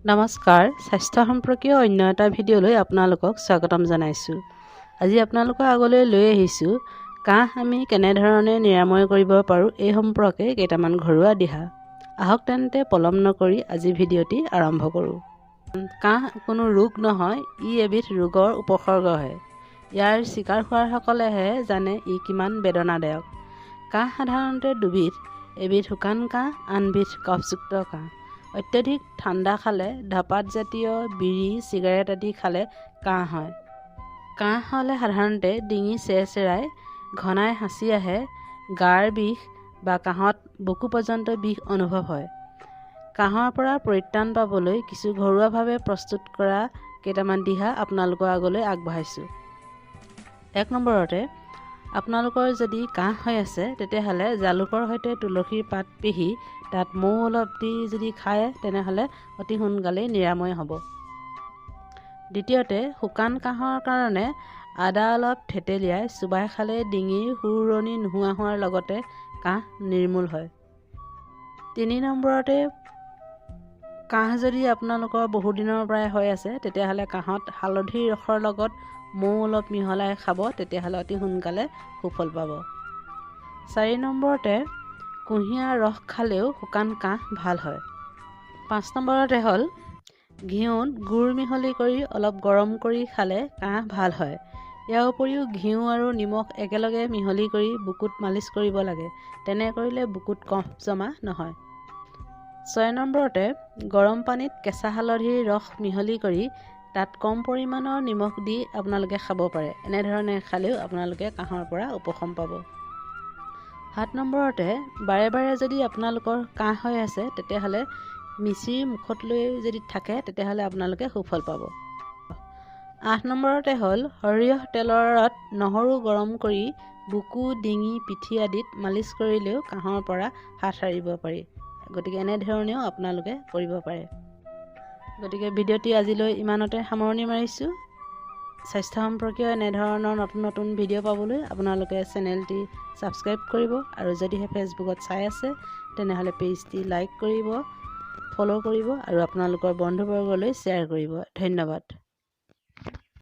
নমস্কাৰ, স্বাস্থ্য সম্পৰ্কীয় অন্য এটা ভিডিঅ'লৈ আপোনালোকক স্বাগতম জনাইছোঁ। আজি আপোনালোকৰ আগলৈ লৈ আহিছোঁ কাহ আমি কেনেধৰণে নিৰাময় কৰিব পাৰোঁ এই সম্পৰ্কে কেইটামান ঘৰুৱা দিহা। আহক তেন্তে পলম নকৰি আজি ভিডিঅ'টি আৰম্ভ কৰোঁ। কাহ কোনো ৰোগ নহয়, ই এবিধ ৰোগৰ উপসৰ্গহে। ইয়াৰ চিকাৰ হোৱাসকলেহে জানে ই কিমান বেদনাদায়ক। কাহ সাধাৰণতে দুবিধ, এবিধ শুকান কাহ, আনবিধ কফযুক্ত কাহ। অত্যধিক ঠাণ্ডা খালে, ধঁপাত জাতীয় বিড়ি, চিগাৰেট আদি খালে কাহ হয়। কাহ হ'লে সাধাৰণতে ডিঙি চেৰচেৰাই, ঘনাই হাঁচি আহে, গাৰ বিষ বা কাহত বুকু পৰ্যন্ত বিষ অনুভৱ হয়। কাহৰ পৰা পৰিত্ৰাণ পাবলৈ কিছু ঘৰুৱাভাৱে প্ৰস্তুত কৰা কেইটামান দিহা আপোনালোকৰ আগলৈ আগবঢ়াইছোঁ। ১ নম্বৰতে, আপোনালোকৰ যদি কাহ হৈ আছে তেতিয়াহ'লে জালুকৰ সৈতে তুলসীৰ পাত পিহি তাত মৌ অলপ দি যদি খায় তেনেহ'লে অতি সোনকালেই নিৰাময় হ'ব। দ্বিতীয়তে, শুকান কাহৰ কাৰণে আদা অলপ থেতেলিয়াই চোবাই খালে ডিঙিৰ সুৰণি নোহোৱা হোৱাৰ লগতে কাহ নিৰ্মূল হয়। ৩ নম্বৰতে, কাহ যদি আপোনালোকৰ বহুদিনৰ পৰাই হৈ আছে তেতিয়াহ'লে কাহত হালধিৰ ৰসৰ লগত মৌ অলপ মিহলাই খাব, তেতিয়াহ'লে অতি সোনকালে সুফল পাব। ৪ নম্বৰতে, কুঁহিয়াৰ ৰস খালেও শুকান কাহ ভাল হয়। ৫ নম্বৰতে হ'ল, ঘিউত গুড় মিহলি কৰি অলপ গৰম কৰি খালে কাহ ভাল হয়। ইয়াৰ উপৰিও ঘিউ আৰু নিমখ একেলগে মিহলি কৰি বুকুত মালিচ কৰিব লাগে। তেনে কৰিলে বুকুত কফ জমা নহয়। ৬ নম্বৰতে, গৰম পানীত কেঁচা হালধিৰ ৰস মিহলি কৰি তাত কম পৰিমাণৰ নিমখ দি আপোনালোকে খাব পাৰে। এনেধৰণে খালেও আপোনালোকে কাহৰ পৰা উপশম পাব। ৭ নম্বৰতে, বাৰে বাৰে যদি আপোনালোকৰ কাহ হৈ আছে তেতিয়াহ'লে মিচিৰি মুখত লৈ যদি থাকে তেতিয়াহ'লে আপোনালোকে সুফল পাব। ৮ নম্বৰতে হ'ল, সৰিয়হ তেলত নহৰু গৰম কৰি বুকু, ডিঙি, পিঠি আদিত মালিচ কৰিলেও কাহৰ পৰা হাত সাৰিব পাৰি। গতিকে এনেধৰণেও আপোনালোকে কৰিব পাৰে। গতিকে ভিডিঅ'টি আজিলৈ ইমানতে সামৰণি মাৰিছোঁ। স্বাস্থ্য সম্পৰ্কীয় এনেধৰণৰ নতুন নতুন ভিডিঅ' পাবলৈ আপোনালোকে চেনেলটি ছাবস্ক্ৰাইব কৰিব আৰু যদিহে ফেচবুকত চাই আছে তেনেহ'লে পেজটি লাইক কৰিব, ফ'ল' কৰিব আৰু আপোনালোকৰ বন্ধুবৰ্গলৈ শ্বেয়াৰ কৰিব। ধন্যবাদ।